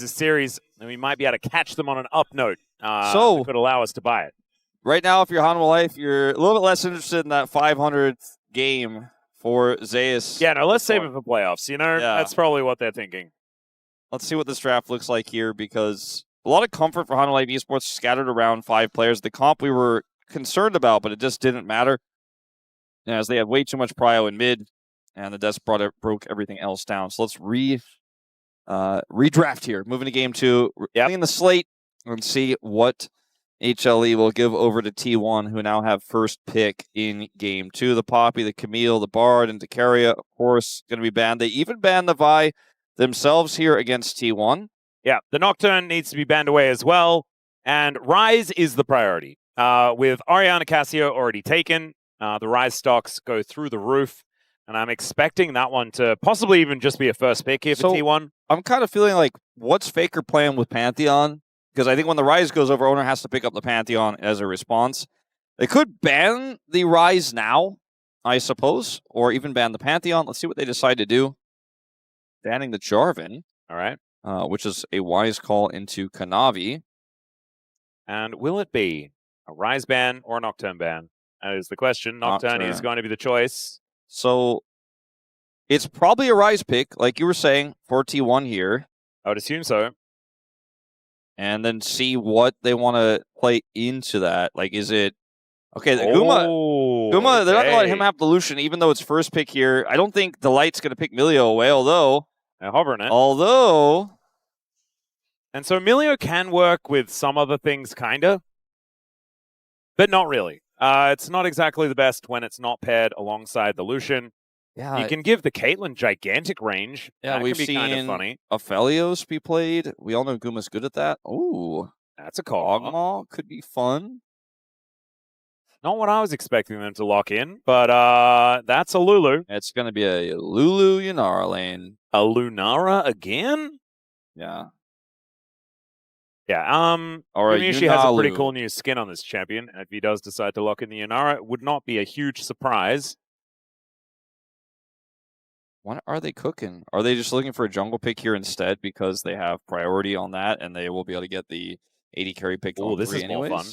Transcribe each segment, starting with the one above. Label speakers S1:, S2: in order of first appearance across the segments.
S1: a series, and we might be able to catch them on an up note.
S2: So
S1: that could allow us to buy it.
S2: Right now, if you're Hanwha Life, you're a little bit less interested in that 500th game for Zeus.
S1: Yeah, no, let's save it for playoffs. You know, that's probably what they're thinking.
S2: Let's see what this draft looks like here, because a lot of comfort for Hanwha Life eSports scattered around 5 players. The comp we were concerned about, but it just didn't matter, as they had way too much prio in mid, and the death broke everything else down. So let's redraft here. Moving to game 2, clean the slate, and see what HLE will give over to T1, who now have first pick in game 2. The Poppy, the Camille, the Bard, and the Keria, of course, going to be banned. They even banned the Vi themselves here against T1.
S1: Yeah, the Nocturne needs to be banned away as well. And Ryze is the priority. With Orianna Cassio already taken, the Ryze stocks go through the roof. And I'm expecting that one to possibly even just be a first pick here for T1.
S2: I'm kind of feeling like, what's Faker playing with Pantheon? Because I think when the Ryze goes over, Oner has to pick up the Pantheon as a response. They could ban the Ryze now, I suppose, or even ban the Pantheon. Let's see what they decide to do. Banning the Jarvan.
S1: All right.
S2: Which is a wise call into Kanavi.
S1: And will it be a Ryze ban or a Nocturne ban? That is the question. Nocturne is going to be the choice.
S2: So it's probably a Ryze pick, like you were saying, for T1 here.
S1: I would assume so.
S2: And then see what they want to play into that. Like, is it... Okay, the Guma, they're not going to let him have the Lucian, even though it's first pick here. I don't think Delight's going to pick Milio away, although...
S1: Hovering it.
S2: Although...
S1: And so Milio can work with some other things, kind of. But not really. It's not exactly the best when it's not paired alongside the Lucian.
S2: Yeah,
S1: you can give the Caitlyn gigantic range.
S2: Yeah, we've seen kind of funny. Aphelios be played. We all know Guma's good at that. Ooh,
S1: that's a call.
S2: Kog'Maw could be fun.
S1: Not what I was expecting them to lock in, but that's a Lulu.
S2: It's going to be a Lulu Yunara lane.
S1: A Lunara again?
S2: Yeah.
S1: Yeah, Gumayusi has a pretty cool new skin on this champion. If he does decide to lock in the Yunara, it would not be a huge surprise.
S2: What are they cooking? Are they just looking for a jungle pick here instead because they have priority on that and they will be able to get the AD carry pick on
S1: this is
S2: anyways?
S1: More fun.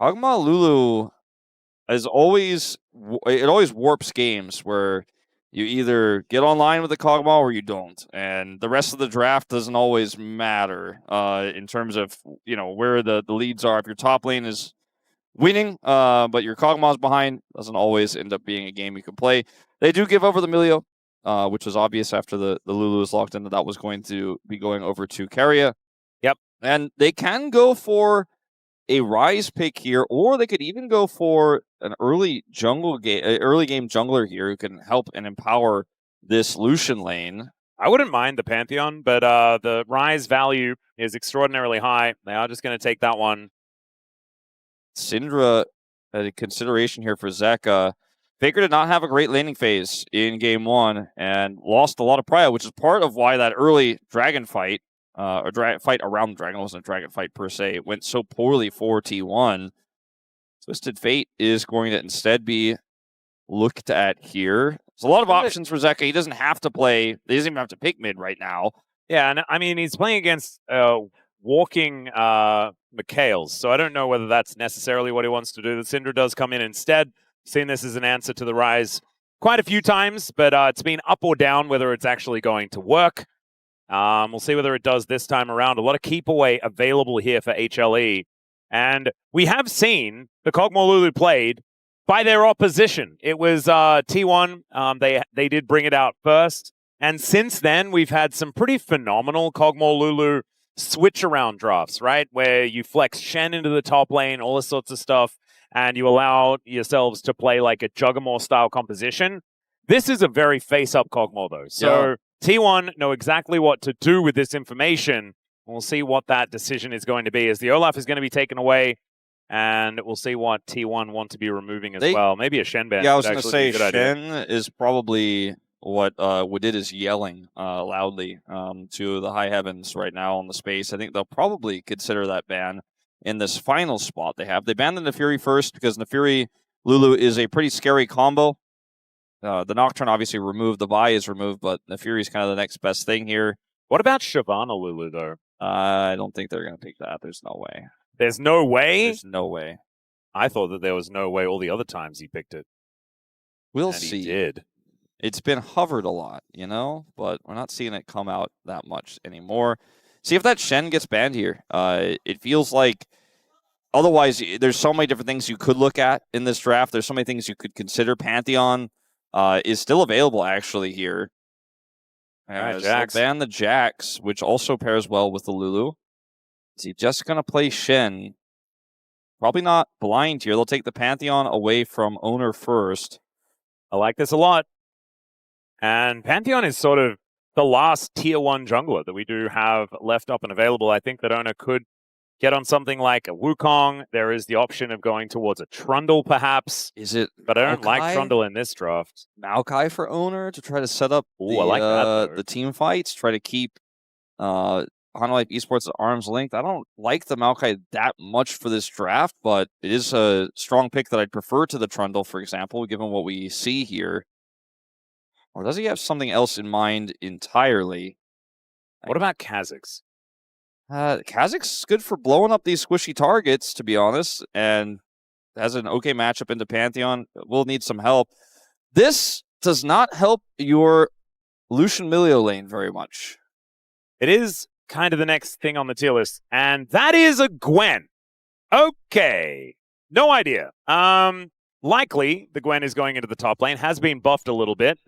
S2: Kog'Maw Lulu is always warps games where you either get online with the Kog'Maw or you don't, and the rest of the draft doesn't always matter in terms of where the leads are. If your top lane is winning, but your Kog'Maw's behind, doesn't always end up being a game you can play. They do give over the Milio, which was obvious after the Lulu was locked in that was going to be going over to Keria.
S1: Yep.
S2: And they can go for a Ryze pick here, or they could even go for an early game jungler here who can help and empower this Lucian lane.
S1: I wouldn't mind the Pantheon, but the Ryze value is extraordinarily high. They are just going to take that one.
S2: Syndra, a consideration here for Zeka. Faker did not have a great laning phase in game 1 and lost a lot of prio, which is part of why that early dragon fight, fight around the dragon, wasn't a dragon fight per se, it went so poorly for T1. Twisted Fate is going to instead be looked at here. There's a lot of options for Zeka. He doesn't have to play, he doesn't even have to pick mid right now.
S1: Yeah, and I mean, he's playing against walking McHale's, so I don't know whether that's necessarily what he wants to do. The Syndra does come in instead. Seen this as an answer to the Ryze quite a few times, but it's been up or down whether it's actually going to work. We'll see whether it does this time around. A lot of keep away available here for HLE. And we have seen the Kog'Maw Lulu played by their opposition. It was T1. They did bring it out first. And since then, we've had some pretty phenomenal Kog'Maw Lulu switch around drafts, right? Where you flex Shen into the top lane, all this sorts of stuff, and you allow yourselves to play like a Juggernaut style composition. This is a very face-up Kog'Maw, though. So T1 know exactly what to do with this information. We'll see what that decision is going to be, as the Olaf is going to be taken away, and we'll see what T1 want to be removing as well. Maybe a Shen ban.
S2: Yeah, I was going to say Shen is probably what Woodid is yelling loudly to the high heavens right now on the space. I think they'll probably consider that ban in this final spot they have. They banned the Nefiri first because Nefiri Lulu is a pretty scary combo. The Nocturne obviously removed, the Vi is removed, but Nefiri is kind of the next best thing here.
S1: What about Shyvana Lulu, though?
S2: I don't think they're going to pick that. There's no way.
S1: There's no way?
S2: There's no way.
S1: I thought that there was no way all the other times he picked it.
S2: We'll
S1: and
S2: see.
S1: He did.
S2: It's been hovered a lot, you know, but we're not seeing it come out that much anymore. See if that Shen gets banned here. It feels like otherwise there's so many different things you could look at in this draft. There's so many things you could consider. Pantheon is still available actually here.
S1: Jax.
S2: Ban the Jax, which also pairs well with the Lulu. Is he just going to play Shen? Probably not blind here. They'll take the Pantheon away from Oner first.
S1: I like this a lot. And Pantheon is sort of the last tier 1 jungler that we do have left up and available. I think that Oner could get on something like a Wukong. There is the option of going towards a Trundle, perhaps.
S2: Is it?
S1: But I don't like Trundle in this draft.
S2: Maokai for Oner to try to set up
S1: I like that,
S2: the team fights, try to keep Hanwha Life eSports at arm's length. I don't like the Maokai that much for this draft, but it is a strong pick that I'd prefer to the Trundle, for example, given what we see here. Or does he have something else in mind entirely?
S1: What about Kha'Zix?
S2: Kha'Zix good for blowing up these squishy targets, to be honest, and has an okay matchup into Pantheon. Will need some help. This does not help your Lucian Milio lane very much.
S1: It is kind of the next thing on the tier list, and that is a Gwen. Okay. No idea. Likely, the Gwen is going into the top lane, has been buffed a little bit,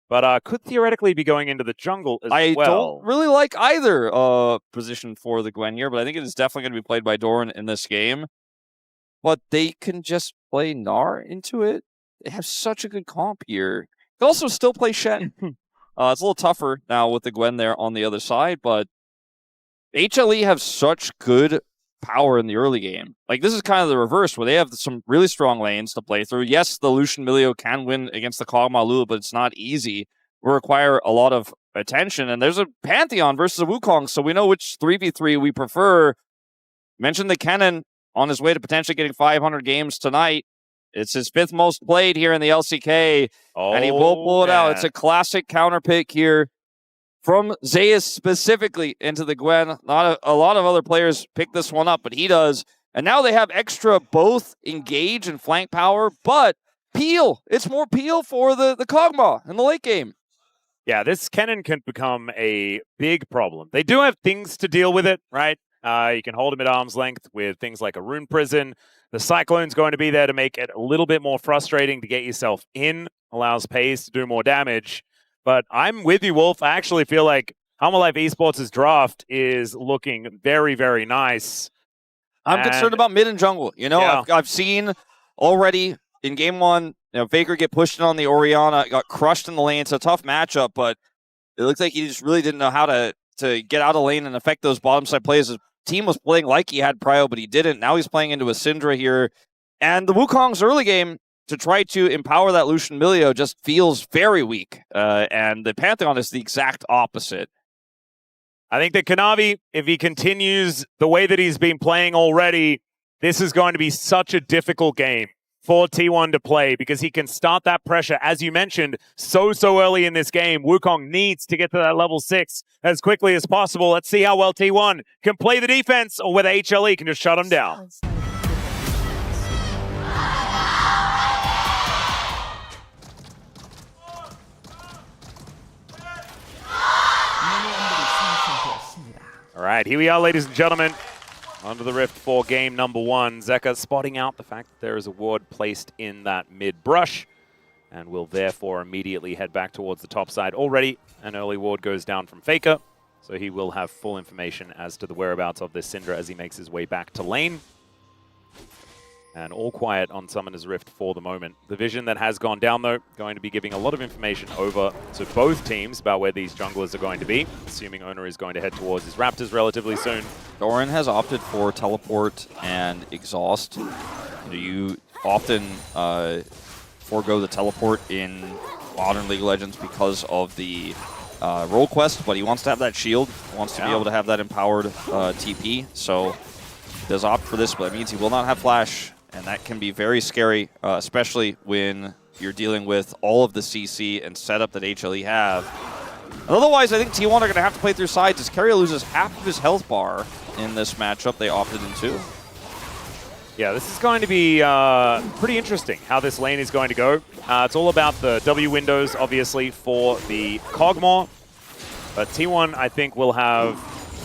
S1: but could theoretically be going into the jungle as well.
S2: I don't really like either position for the Gwen here, but I think it is definitely going to be played by Doran in this game. But they can just play Gnar into it. They have such a good comp here. They also still play Shen. It's a little tougher now with the Gwen there on the other side, but HLE have such good power in the early game. Like, this is kind of the reverse, where they have some really strong lanes to play through. Yes, the Lucian Milio can win against the Kog'Maw Lulu, but it's not easy. Will require a lot of attention, and there's a Pantheon versus a Wukong, so we know which 3v3 we prefer. Mentioned the Kennen on his way to potentially getting 500 games tonight. It's his 5th most played here in the LCK, and he will pull it out. It's a classic counter pick here from Zeus specifically into the Gwen. Not a lot of other players pick this one up, but he does. And now they have extra both engage and flank power, but peel. It's more peel for the Kog'Maw in the late game.
S1: Yeah, this Kennen can become a big problem. They do have things to deal with it, right? You can hold him at arm's length with things like a Rune Prison. The Cyclone's going to be there to make it a little bit more frustrating to get yourself in. Allows Peyz to do more damage. But I'm with you, Wolf. I actually feel like Hanwha Life eSports' draft is looking very, very nice.
S2: I'm concerned about mid and jungle. You know,
S1: yeah.
S2: I've seen already in game 1, Faker get pushed in on the Orianna, got crushed in the lane. It's a tough matchup, but it looks like he just really didn't know how to get out of lane and affect those bottom side plays. His team was playing like he had prio, but he didn't. Now he's playing into a Syndra here. And the Wukong's early game to try to empower that Lucian Milio just feels very weak. And the Pantheon is the exact opposite.
S1: I think that Kanavi, if he continues the way that he's been playing already, this is going to be such a difficult game for T1 to play because he can start that pressure, as you mentioned, so early in this game. Wukong needs to get to that level 6 as quickly as possible. Let's see how well T1 can play the defense or whether HLE can just shut him down. All right, here we are, ladies and gentlemen. Under the Rift for game number 1. Zeka spotting out the fact that there is a ward placed in that mid-brush and will therefore immediately head back towards the top side. Already an early ward goes down from Faker, so he will have full information as to the whereabouts of this Syndra as he makes his way back to lane. And all quiet on Summoner's Rift for the moment. The vision that has gone down, though, going to be giving a lot of information over to both teams about where these junglers are going to be, assuming Oner is going to head towards his Raptors relatively soon.
S2: Doran has opted for teleport and exhaust. You often forego the teleport in modern League of Legends because of the role quest, but he wants to have that shield, wants to be able to have that empowered TP, so he does opt for this, but it means he will not have flash. And that can be very scary, especially when you're dealing with all of the CC and setup that HLE have. Otherwise, I think T1 are going to have to play through sides as Keria loses half of his health bar in this matchup they opted into.
S1: Yeah, this is going to be pretty interesting how this lane is going to go. It's all about the W windows, obviously, for the Kog'Maw. But T1, I think, will have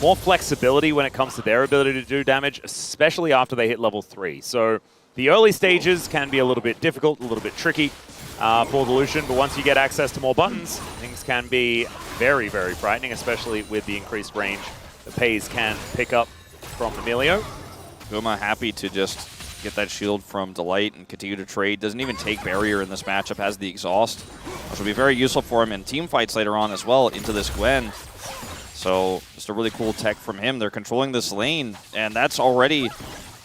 S1: more flexibility when it comes to their ability to do damage, especially after they hit level 3. So the early stages can be a little bit difficult, a little bit tricky for the Lucian, but once you get access to more buttons, things can be very, very frightening, especially with the increased range that Peyz can pick up from the Milio.
S2: Guma happy to just get that shield from Delight and continue to trade. Doesn't even take barrier in this matchup, has the exhaust, which will be very useful for him in team fights later on as well into this Gwen. So just a really cool tech from him. They're controlling this lane, and that's already, you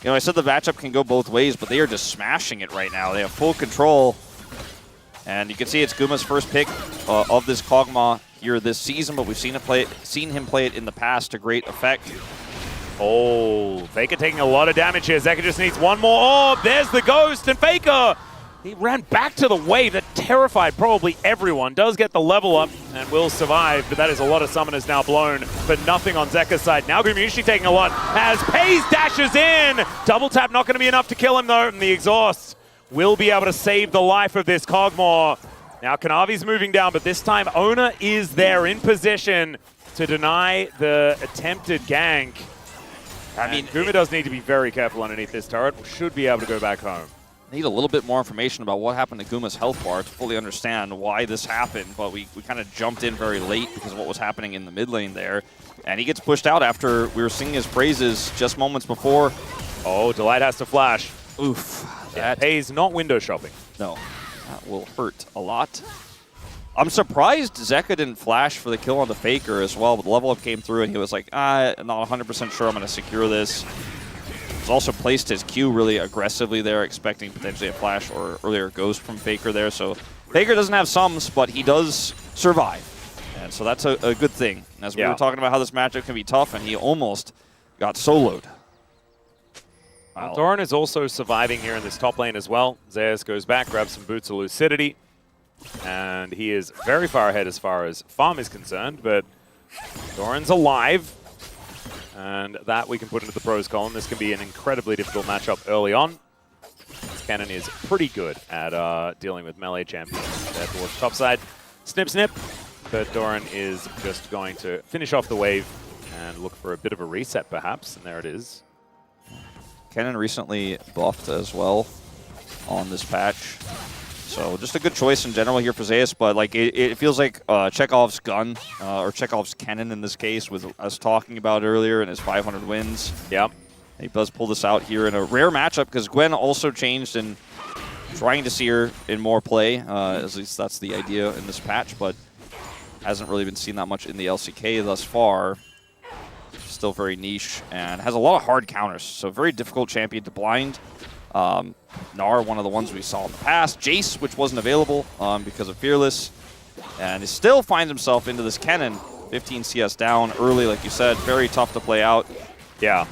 S2: know, I said the matchup can go both ways, but they are just smashing it right now. They have full control, and you can see it's Guma's first pick of this Kog'Maw here this season, but we've seen him play it in the past to great effect.
S1: Oh, Faker taking a lot of damage here. Zeka just needs one more orb. There's the ghost, and Faker, he ran back to the wave that terrified probably everyone. Does get the level up and will survive, but that is a lot of summoners now blown, but nothing on Zeka's side. Now Gumayusi taking a lot as Peyz dashes in. Double tap not going to be enough to kill him though, and the exhaust will be able to save the life of this Kog'Maw. Now Kanavi's moving down, but this time Oner is there in position to deny the attempted gank. I mean, Guma does need to be very careful underneath this turret. Should be able to go back home.
S2: Need a little bit more information about what happened to Guma's health bar to fully understand why this happened, but we kind of jumped in very late because of what was happening in the mid lane there. And he gets pushed out after we were singing his praises just moments before.
S1: Oh, Delight has to flash.
S2: Oof.
S1: That Peyz not window shopping.
S2: No, that will hurt a lot. I'm surprised Zeka didn't flash for the kill on the Faker as well, but the level up came through and he was like, I'm not 100% sure I'm going to secure this. He's also placed his Q really aggressively there, expecting potentially a flash or earlier ghost from Faker there. So Faker doesn't have sums, but he does survive. And so that's a good thing. As we were talking about how this matchup can be tough, and he almost got soloed.
S1: Wow. Doran is also surviving here in this top lane as well. Zeus goes back, grabs some Boots of Lucidity. And he is very far ahead as far as farm is concerned, but Doran's alive. And that we can put into the pros column. This can be an incredibly difficult matchup early on. Kennen is pretty good at dealing with melee champions. There towards top side. Snip, snip. But Doran is just going to finish off the wave and look for a bit of a reset perhaps. And there it is.
S2: Kennen recently buffed as well on this patch. So just a good choice in general here for Zeus, but like it feels like Chekhov's gun, or Chekhov's Kennen in this case, with us talking about earlier in his 500 wins.
S1: Yep.
S2: He does pull this out here in a rare matchup because Gwen also changed and trying to see her in more play. At least that's the idea in this patch, but hasn't really been seen that much in the LCK thus far. Still very niche and has a lot of hard counters, so very difficult champion to blind. Gnar, one of the ones we saw in the past. Jace, which wasn't available because of Fearless. And he still finds himself into this Kennen. 15 CS down early, like you said. Very tough to play out.
S1: Yeah.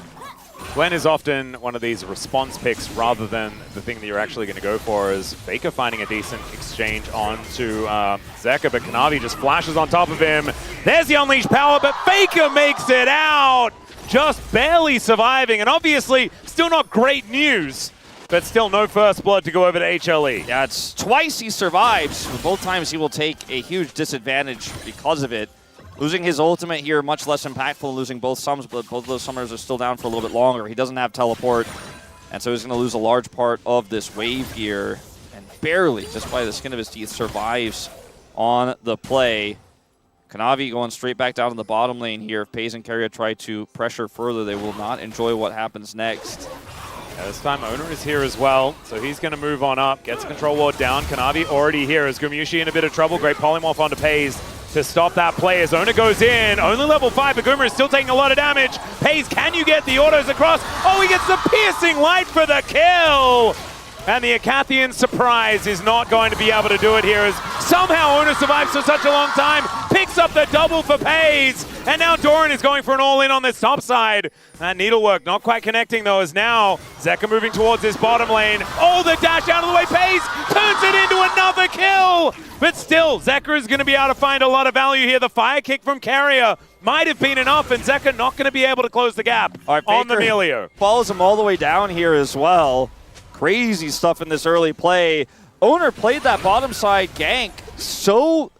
S1: Gwen is often one of these response picks rather than the thing that you're actually going to go for, is Faker finding a decent exchange onto Zeka, but Kanavi just flashes on top of him. There's the unleashed power, but Faker makes it out! Just barely surviving, and obviously still not great news. But still no first blood to go over to HLE.
S2: Yeah, it's twice he survives. Both times he will take a huge disadvantage because of it. Losing his ultimate here, much less impactful than losing both summons, but both of those summoners are still down for a little bit longer. He doesn't have teleport, and so he's going to lose a large part of this wave here. And barely, just by the skin of his teeth, survives on the play. Kanavi going straight back down to the bottom lane here. If Peyz and Keria try to pressure further, they will not enjoy what happens next.
S1: Yeah, this time Oner is here as well, so he's going to move on up. Gets control ward down. Kanavi already here as Gumayusi in a bit of trouble. Great polymorph onto Peyz to stop that play as Oner goes in. Only level 5, but Guma is still taking a lot of damage. Peyz, can you get the autos across? Oh, he gets the piercing light for the kill! And the Akathian surprise is not going to be able to do it here as somehow Oner survives for such a long time. Picks up the double for Peyz. And now Doran is going for an all-in on this top side. That needlework not quite connecting, though, as now Zeka moving towards this bottom lane. Oh, the dash out of the way. Peyz turns it into another kill. But still, Zeka is going to be able to find a lot of value here. The fire kick from Keria might have been enough, and Zeka not going to be able to close the gap on the Milio.
S2: Follows him all the way down here as well. Crazy stuff in this early play. Oner played that bottom side gank so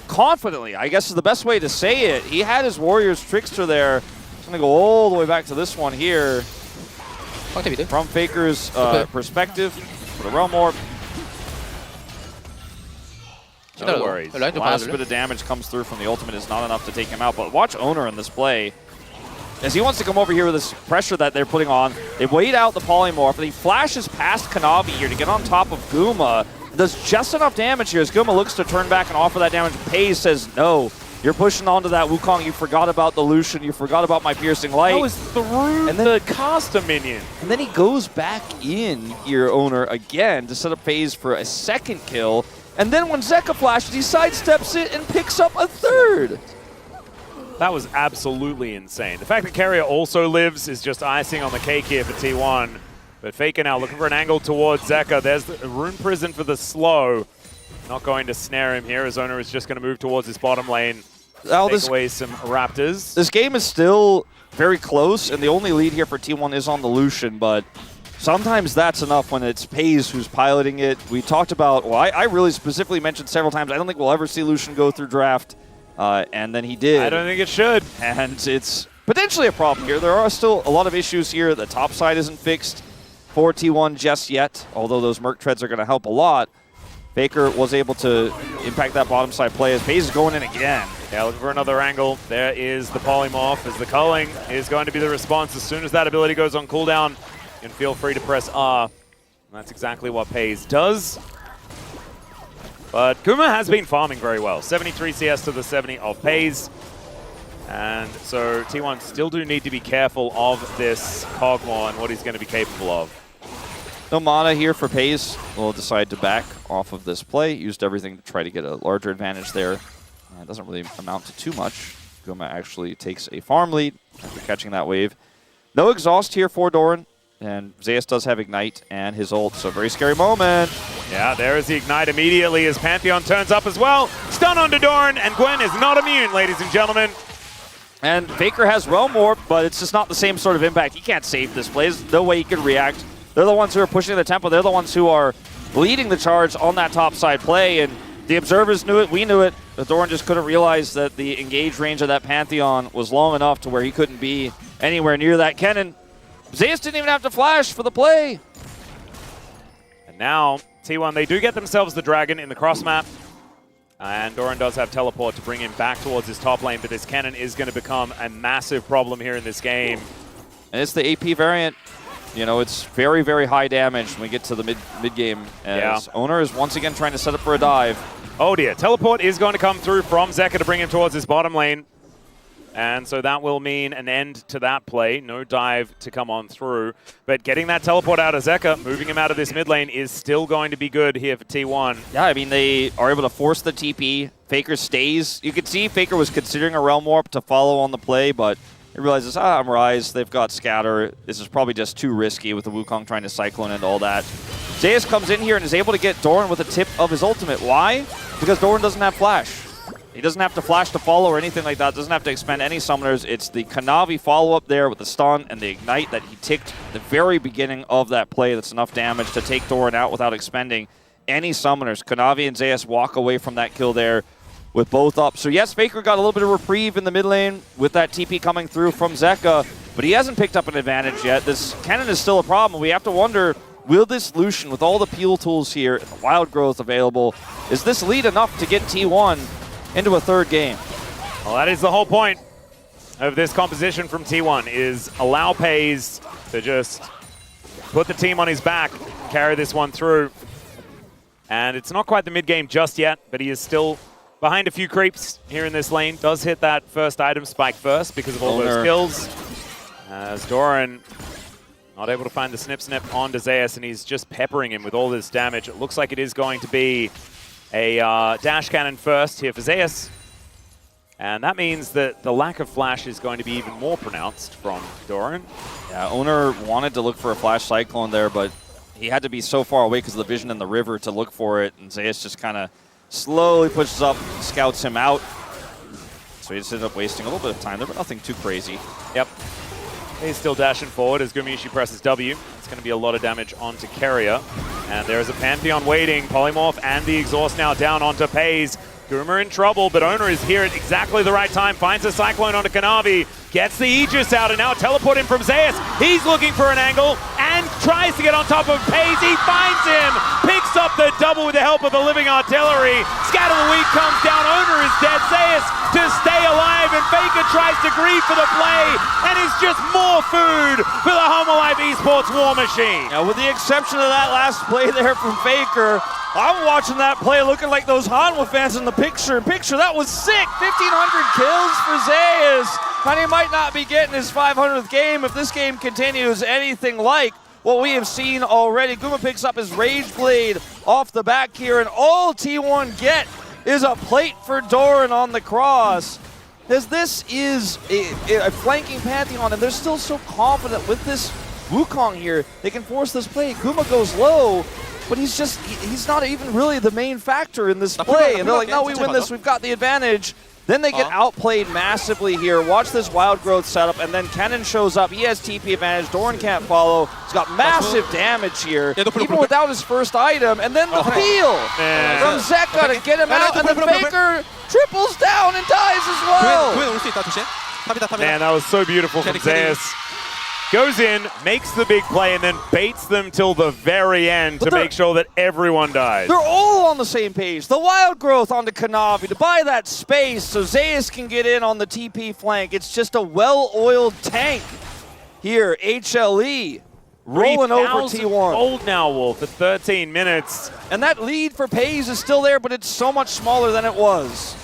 S2: confidently, I guess is the best way to say it. He had his Warriors Trickster there. He's going to go all the way back to this one here. From Faker's perspective, for the Realm Orb. No worries. Last bit of damage comes through from the ultimate is not enough to take him out, but watch Oner in this play. As he wants to come over here with this pressure that they're putting on, they wait out the Polymorph, and he flashes past Kanavi here to get on top of Guma. Does just enough damage here as Guma looks to turn back and offer that damage. Peyz says, no, you're pushing onto that Wukong. You forgot about the Lucian. You forgot about my piercing light.
S1: That was through and then the caster minion.
S2: And then he goes back in here, Oner, again to set up Peyz for a second kill. And then when Zeka flashes, he sidesteps it and picks up a third.
S1: That was absolutely insane. The fact that Keria also lives is just icing on the cake here for T1. But Faker now looking for an angle towards Zeka. There's the Rune Prison for the slow. Not going to snare him here as Oner is just going to move towards his bottom lane. Take away some Raptors.
S2: This game is still very close, and the only lead here for T1 is on the Lucian, but sometimes that's enough when it's Peyz who's piloting it. We talked about, well, I really specifically mentioned several times, I don't think we'll ever see Lucian go through draft. And then he did.
S1: I don't think it should.
S2: And it's potentially a problem here. There are still a lot of issues here. The top side isn't fixed for T1 just yet, although those Merc Treads are going to help a lot. Faker was able to impact that bottom side play as Peyz is going in again.
S1: Yeah, looking for another angle. There is the Polymorph as the culling is going to be the response. As soon as that ability goes on cooldown, you can feel free to press R. And that's exactly what Peyz does. But Kuma has been farming very well. 73 CS to the 70 of Peyz. And so T1 still do need to be careful of this Kog'Maw and what he's going to be capable of.
S2: No mana here for Peyz. Will decide to back off of this play. Used everything to try to get a larger advantage there. It doesn't really amount to too much. Guma actually takes a farm lead after catching that wave. No exhaust here for Doran. And Zeus does have Ignite and his ult, so very scary moment.
S1: Yeah, there is the Ignite immediately as Pantheon turns up as well. Stun onto Doran, and Gwen is not immune, ladies and gentlemen.
S2: And Faker has Realm Orb, but it's just not the same sort of impact. He can't save this play. There's no way he can react. They're the ones who are pushing the tempo. They're the ones who are leading the charge on that top side play, and the observers knew it. We knew it. But Doran just couldn't realize that the engage range of that Pantheon was long enough to where he couldn't be anywhere near that Kennen. Zeus didn't even have to flash for the play.
S1: And now, T1, they do get themselves the dragon in the cross map. And Doran does have teleport to bring him back towards his top lane, but this Kennen is going to become a massive problem here in this game.
S2: And it's the AP variant. You know, it's very, very high damage when we get to the mid game. As Oner is once again trying to set up for a dive.
S1: Oh dear, teleport is going to come through from Zeka to bring him towards his bottom lane. And so that will mean an end to that play. No dive to come on through. But getting that teleport out of Zeka, moving him out of this mid lane, is still going to be good here for T1.
S2: Yeah, I mean, they are able to force the TP. Faker stays. You could see Faker was considering a Realm Warp to follow on the play, but he realizes, I'm Ryze. They've got Scatter. This is probably just too risky with the Wukong trying to Cyclone and all that. Zeus comes in here and is able to get Doran with a tip of his ultimate. Why? Because Doran doesn't have Flash. He doesn't have to flash to follow or anything like that. Doesn't have to expend any summoners. It's the Kanavi follow-up there with the stun and the Ignite that he ticked at the very beginning of that play. That's enough damage to take Doran out without expending any summoners. Kanavi and Zeus walk away from that kill there with both up. So yes, Faker got a little bit of reprieve in the mid lane with that TP coming through from Zeka, but he hasn't picked up an advantage yet. This Kennen is still a problem. We have to wonder, will this Lucian, with all the peel tools here, and the wild growth available, is this lead enough to get T1 into a third game?
S1: Well, that is the whole point of this composition from T1, is allow Peyz to just put the team on his back, carry this one through. And it's not quite the mid-game just yet, but he is still behind a few creeps here in this lane. Does hit that first item spike first because of all those kills. As Doran not able to find the snip onto Zeus, and he's just peppering him with all this damage. It looks like it is going to be a dash cannon first here for Zeus. And that means that the lack of flash is going to be even more pronounced from Doran.
S2: Yeah, Oner wanted to look for a flash cyclone there, but he had to be so far away because of the vision in the river to look for it. And Zeus just kind of slowly pushes up, scouts him out. So he just ended up wasting a little bit of time there, but nothing too crazy.
S1: Yep. He's still dashing forward as Gumayusi presses W. It's going to be a lot of damage onto Keria. And there's a Pantheon waiting. Polymorph and the exhaust now down onto Peyz. Guma in trouble, but Oner is here at exactly the right time. Finds a Cyclone onto Kanavi. Gets the Aegis out and now teleport him from Zeus. He's looking for an angle and tries to get on top of Peyz. He finds him. Picks up the double with the help of the living artillery. Scatter the Weed comes down. Oner is dead. Zeus to stay alive, and Faker tries to grieve for the play, and it's just more food for the Hanwha Life eSports war machine.
S2: Now, with the exception of that last play there from Faker, I'm watching that play looking like those Hanwha fans in the picture. That was sick. 1,500 kills for Zeus. And he might not be getting his 500th game if this game continues anything like what we have seen already. Guma picks up his Rage Blade off the back here, and all T1 get is a plate for Doran on the cross. As this is a flanking Pantheon, and they're still so confident with this Wukong here. They can force this play. Guma goes low, but he's not even really the main factor in this play. And they're like, no, we win this, we've got the advantage. Then they get outplayed massively here. Watch this wild growth setup, and then Kennen shows up. He has TP advantage. Doran can't follow. He's got massive damage here, even without his first item. And then the peel from Zeka to get him out, and then Faker triples down and dies as well.
S1: Man, that was so beautiful from Zeus. Goes in, makes the big play, and then baits them till the very end to make sure that everyone dies.
S2: They're all on the same page. The wild growth onto Kanavi to buy that space so Zeus can get in on the TP flank. It's just a well-oiled tank here. HLE rolling over T1.
S1: Old now, Wolf, at 13 minutes.
S2: And that lead for Peyz is still there, but it's so much smaller than it was.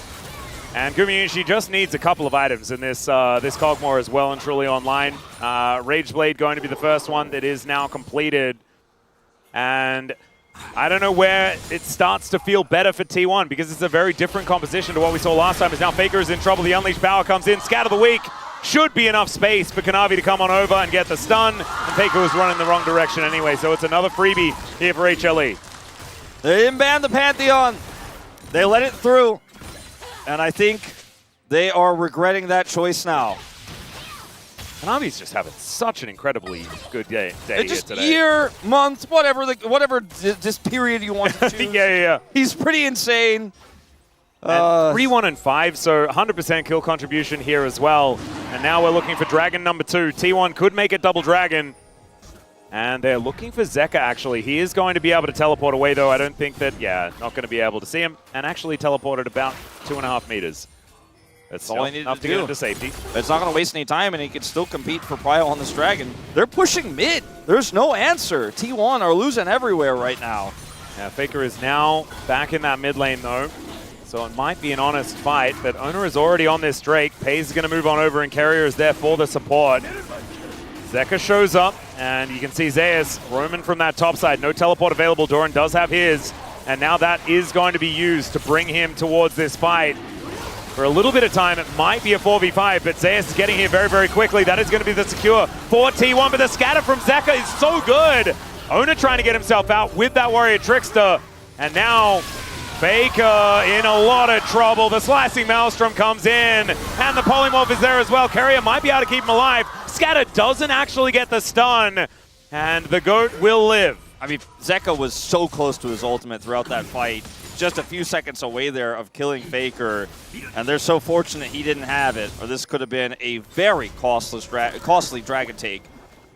S1: And Gumayusi just needs a couple of items in this this Kog'Maw is well and truly online. Rage Blade going to be the first one that is now completed. And I don't know where it starts to feel better for T1 because it's a very different composition to what we saw last time. As now Faker is in trouble. The Unleashed Power comes in. Scatter the Weak. Should be enough space for Kanavi to come on over and get the stun. And Faker was running the wrong direction anyway, so it's another freebie here for HLE.
S2: They didn't ban the Pantheon. They let it through. And I think they are regretting that choice now.
S1: Kanavi's just having such an incredibly good day here
S2: just
S1: today.
S2: Year, month, whatever this period you want to choose.
S1: yeah.
S2: He's pretty insane.
S1: 3-1-5, so 100% kill contribution here as well. And now we're looking for Dragon number 2. T1 could make it double Dragon. And they're looking for Zeka, actually. He is going to be able to teleport away, though. I don't think that, not going to be able to see him. And actually teleported about 2.5 meters. That's all he needed to get into safety.
S2: It's not going to waste any time, and he can still compete for Prio on this Dragon. They're pushing mid. There's no answer. T1 are losing everywhere right now.
S1: Yeah, Faker is now back in that mid lane, though. So it might be an honest fight, but Oner is already on this Drake. Peyz is going to move on over, and Keria is there for the support. Zeka shows up, and you can see Zeus roaming from that top side. No teleport available. Doran does have his, and now that is going to be used to bring him towards this fight. For a little bit of time, it might be a 4v5, but Zeus is getting here very, very quickly. That is going to be the secure for T1, but the scatter from Zeka is so good. Oner trying to get himself out with that Warrior Trickster, and now Faker in a lot of trouble. The Slicing Maelstrom comes in, and the Polymorph is there as well. Keria might be able to keep him alive. Scatter doesn't actually get the stun, and the GOAT will live.
S2: I mean, Zeka was so close to his ultimate throughout that fight. Just a few seconds away there of killing Faker, and they're so fortunate he didn't have it, or this could have been a very costly Dragon take.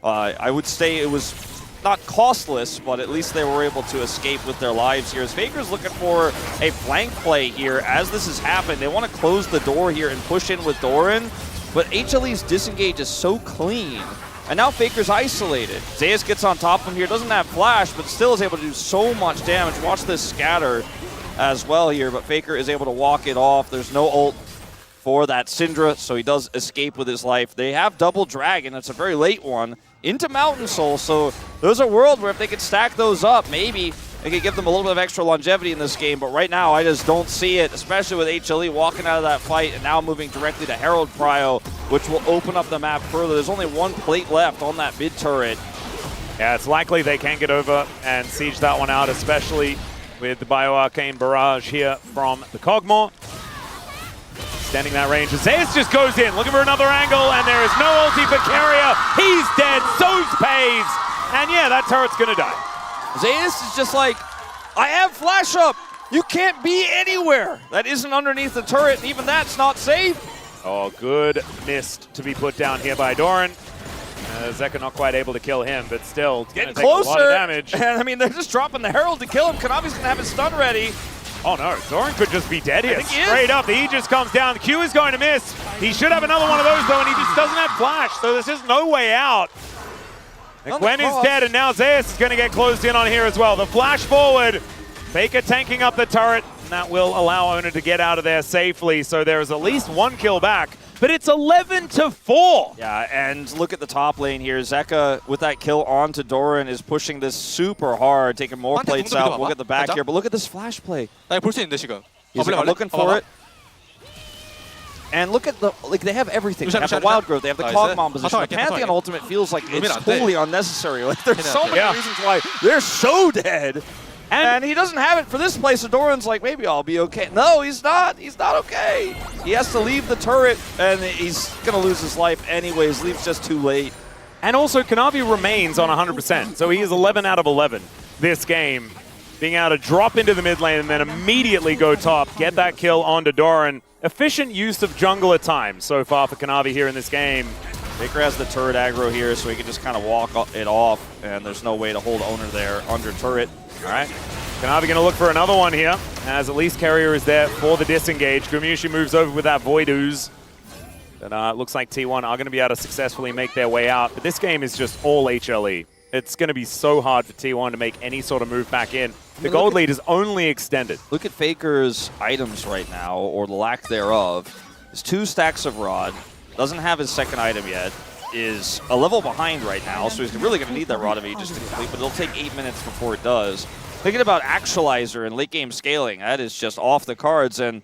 S2: I would say it was not costless, but at least they were able to escape with their lives here. As Faker's looking for a flank play here as this has happened. They want to close the door here and push in with Doran, but HLE's disengage is so clean. And now Faker's isolated. Zeus gets on top of him here, doesn't have flash, but still is able to do so much damage. Watch this scatter as well here, but Faker is able to walk it off. There's no ult for that Syndra, so he does escape with his life. They have double Dragon, it's a very late one, into Mountain Soul, so there's a world where if they could stack those up, maybe It could give them a little bit of extra longevity in this game, but right now I just don't see it, especially with HLE walking out of that fight and now moving directly to Herald Prio, which will open up the map further. There's only one plate left on that mid turret.
S1: Yeah, it's likely they can get over and siege that one out, especially with the Bioarcane barrage here from the Kog'Maw. Extending that range. Zeus just goes in, looking for another angle, and there is no ulti for Keria. He's dead, so's Peyz. And yeah, that turret's gonna die.
S2: Zeus is just like, I have flash up. You can't be anywhere that isn't underneath the turret, and even that's not safe.
S1: Oh, good mist to be put down here by Doran. Zeka not quite able to kill him, but still
S2: getting
S1: closer.
S2: A
S1: lot of damage.
S2: And I mean, they're just dropping the Herald to kill him. Kanavi's gonna have his stun ready.
S1: Oh no, Doran could just be dead here.
S2: I think he
S1: Straight up, the Aegis comes down. The Q is going to miss. He should have another one of those though, and he just doesn't have flash, so there's just no way out. And Gwen is dead, and now Zeus is going to get closed in on here as well. The flash forward, Faker tanking up the turret, and that will allow Oner to get out of there safely, so there is at least one kill back. But it's 11-4.
S2: Yeah, and look at the top lane here. Zeka, with that kill onto Doran, is pushing this super hard, taking more plates out. We'll get the back here, but look at this flash play. He's looking for it. And look at the, they have everything. They have the Wild Growth, they have the Kog'Maw position. The Pantheon ultimate feels like it's totally unnecessary. Like, there's so many reasons why they're so dead. And he doesn't have it for this play, so Doran's like, maybe I'll be okay. No, he's not. He's not okay. He has to leave the turret, and he's going to lose his life anyways. Leaves just too late.
S1: And also, Kanavi remains on 100%, so he is 11 out of 11 this game. Being able to drop into the mid lane and then immediately go top, get that kill onto Doran. Efficient use of jungle at times so far for Kanavi here in this game.
S2: Baker has the turret aggro here, so he can just kind of walk it off, and there's no way to hold Oner there under turret.
S1: All right, Kanavi going to look for another one here, as at least Keria is there for the disengage. Gumayusi moves over with that Void Ooze. And it looks like T1 are going to be able to successfully make their way out, but this game is just all HLE. It's going to be so hard for T1 to make any sort of move back in. The gold lead is only extended.
S2: Look at Faker's items right now, or the lack thereof. There's 2 stacks of Rod, doesn't have his second item yet, is a level behind right now, so he's really going to need that Rod of Aegis to complete, but it'll take 8 minutes before it does. Thinking about Actualizer and late game scaling, that is just off the cards, and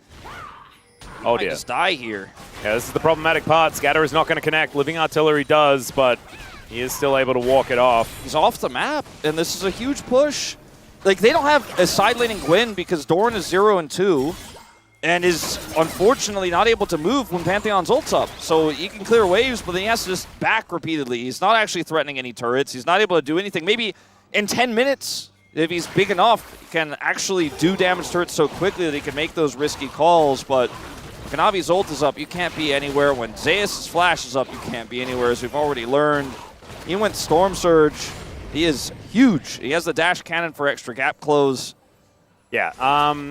S1: oh dear,
S2: just die here.
S1: Yeah, this is the problematic part. Scatter is not going to connect. Living Artillery does, but he is still able to walk it off.
S2: He's off the map, and this is a huge push. Like, they don't have a side laning Gwen because Doran is 0 and 2, and is unfortunately not able to move when Pantheon's ult's up. So he can clear waves, but then he has to just back repeatedly. He's not actually threatening any turrets. He's not able to do anything. Maybe in 10 minutes, if he's big enough, he can actually do damage turrets so quickly that he can make those risky calls, but Kanavi's ult is up. You can't be anywhere. When Zeus' flash is up, you can't be anywhere, as we've already learned. He went Storm Surge. He is huge. He has the dash cannon for extra gap close.
S1: Yeah.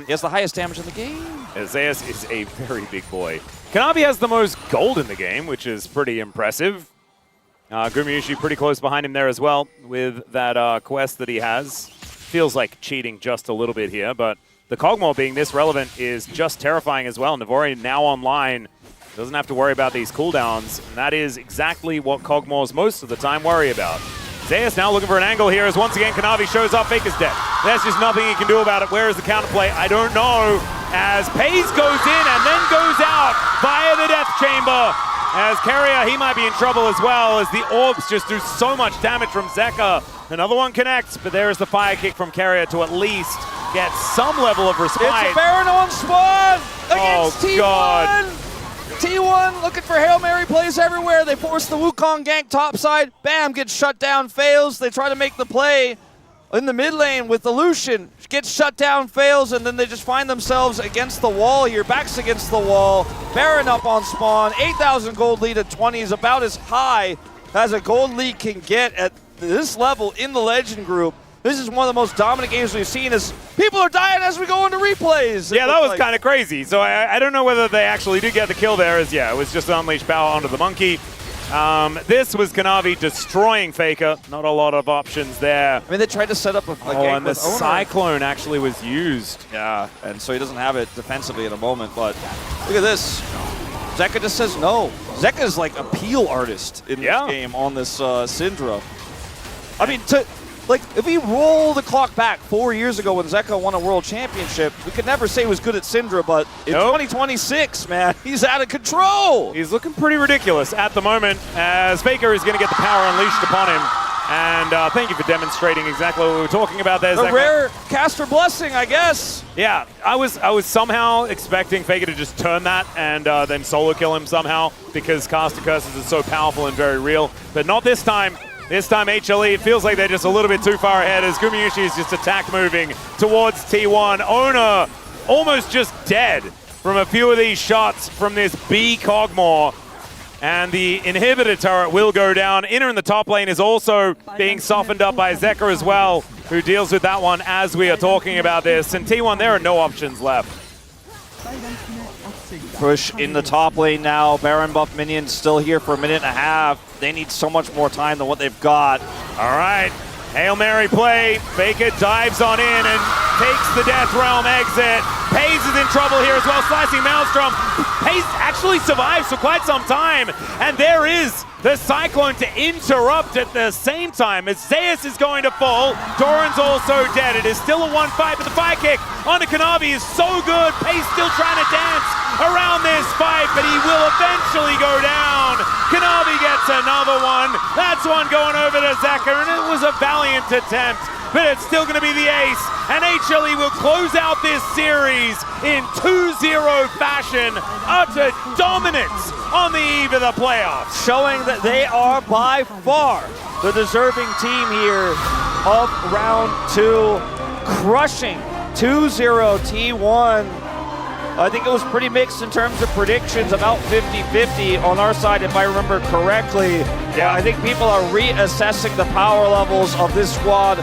S2: He has the highest damage in the game.
S1: Zeus is a very big boy. Kanavi has the most gold in the game, which is pretty impressive. Gumayusi pretty close behind him there as well with that quest that he has. Feels like cheating just a little bit here, but the Kog'Maw being this relevant is just terrifying as well. Navori now online. Doesn't have to worry about these cooldowns, and that is exactly what Kog'Maws most of the time worry about. Zeus now looking for an angle here as once again Kanavi shows up. Faker's dead. There's just nothing he can do about it. Where is the counterplay? I don't know. As Peyz goes in and then goes out via the Death Chamber. As Keria, he might be in trouble as well, as the orbs just do so much damage from Zeka. Another one connects, but there is the fire kick from Keria to at least get some level of respite.
S2: It's a Baron on spawn against T1.
S1: God.
S2: T1 looking for Hail Mary plays everywhere. They force the Wukong gank topside. Bam, gets shut down, fails. They try to make the play in the mid lane with the Lucian. Gets shut down, fails, and then they just find themselves against the wall here. Backs against the wall. Baron up on spawn. 8,000 gold lead at 20 is about as high as a gold lead can get at this level in the Legend group. This is one of the most dominant games we've seen, as people are dying as we go into replays.
S1: Yeah, that was kind of crazy. So I don't know whether they actually did get the kill there, as yeah, it was just unleash power onto the monkey. This was Kanavi destroying Faker. Not a lot of options there.
S2: I mean, they tried to set up a gank
S1: and the
S2: with Oner.
S1: Cyclone actually was used.
S2: Yeah, and so he doesn't have it defensively at the moment, but look at this. Zeka just says no. Zeka is like a peel artist in this game on this Syndra. I mean, like, if we roll the clock back 4 years ago when Zeka won a world championship, we could never say he was good at Syndra, but in 2026, man, he's out of control.
S1: He's looking pretty ridiculous at the moment as Faker is going to get the power unleashed upon him. And thank you for demonstrating exactly what we were talking about there,
S2: The
S1: Zeka.
S2: rare caster blessing, I guess.
S1: Yeah, I was somehow expecting Faker to just turn that and then solo kill him somehow because caster curses are so powerful and very real. But not this time. This time HLE, it feels like they're just a little bit too far ahead as Gumayusi is just attack moving towards T1. Oner almost just dead from a few of these shots from this B Kog'Maw. And the inhibitor turret will go down. Inner in the top lane is also being softened up by Zeka as well, who deals with that one as we are talking about this. And T1, there are no options left.
S2: Push in the top lane now. Baron buff minions still here for a minute and a half. They need so much more time than what they've got.
S1: All right, Hail Mary play. Faker dives on in and takes the Death Realm exit. Peyz is in trouble here as well, slicing Maelstrom. Peyz actually survives for quite some time. And there is the Cyclone to interrupt at the same time as Zeus is going to fall. Doran's also dead. It is still a 1-5, but the fire kick onto Kanavi is so good. Peyz still trying to dance around this fight, but he will eventually go down. Kanavi gets another one. That's one going over to Zeka, and it was a valiant attempt, but it's still going to be the ace, and HLE will close out this series in 2-0 fashion. Utter dominance on the eve of the playoffs.
S2: Showing that they are by far the deserving team here of round 2. Crushing 2-0 T1. I think it was pretty mixed in terms of predictions, about 50-50 on our side, if I remember correctly. Yeah, I think people are reassessing the power levels of this squad.